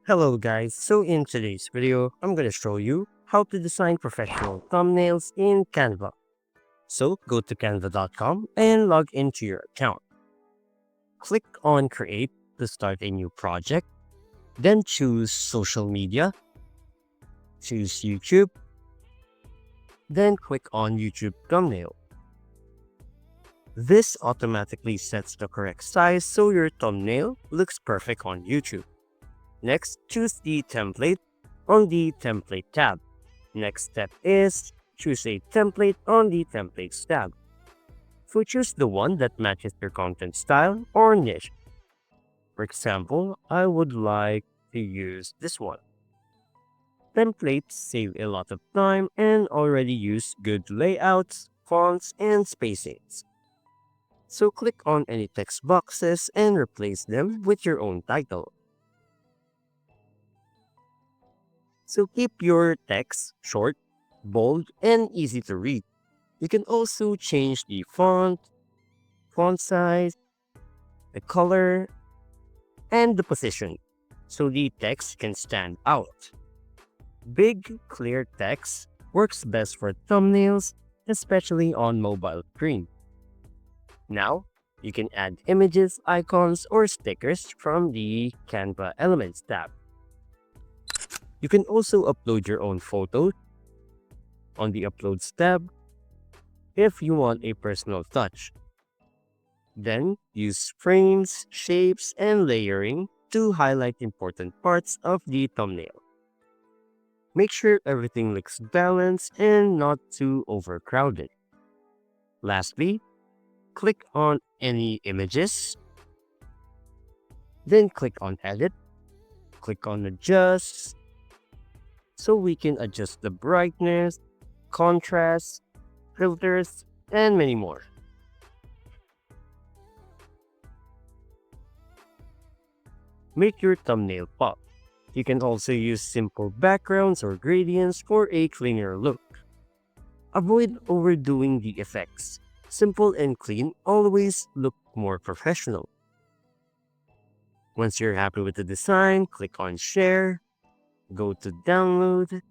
Hello guys, so in today's video, I'm going to show you how to design professional thumbnails in Canva. So go to canva.com and log into your account. Click on create to start a new project. Then choose social media, choose YouTube, then click on YouTube thumbnail. This automatically sets the correct size so your thumbnail looks perfect on YouTube. Next, choose the template on the Template tab. Next step is choose a template on the Templates tab. So choose the one that matches your content style or niche. For example, I would like to use this one. Templates save a lot of time and already use good layouts, fonts, and spacings. So click on any text boxes and replace them with your own title. So keep your text short, bold, and easy to read. You can also change the font size, the color, and the position so the text can stand out. Big, clear text works best for thumbnails, especially on mobile screen. Now, you can add images, icons, or stickers from the Canva Elements tab. You can also upload your own photos on the Uploads tab if you want a personal touch. Then use frames, shapes, and layering to highlight important parts of the thumbnail. Make sure everything looks balanced and not too overcrowded. Lastly, click on any images, then click on Edit, click on Adjust, so we can adjust the brightness, contrast, filters, and many more. Make your thumbnail pop. You can also use simple backgrounds or gradients for a cleaner look. Avoid overdoing the effects. Simple and clean always look more professional. Once you're happy with the design, click on Share, go to Download,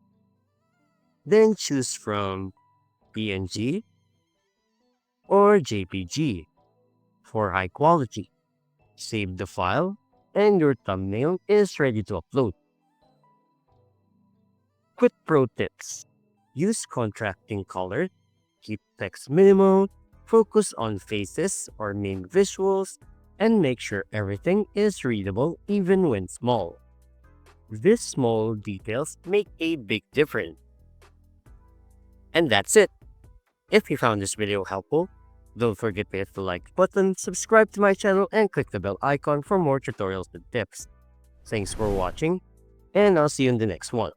then choose from PNG or JPG for high quality. Save the file and your thumbnail is ready to upload. Quick pro tips. Use contrasting colors, keep text minimal, focus on faces or main visuals, and make sure everything is readable even when small. These small details make a big difference. And that's it. If you found this video helpful, don't forget to hit the like button, subscribe to my channel, and click the bell icon for more tutorials and tips. Thanks for watching, and I'll see you in the next one.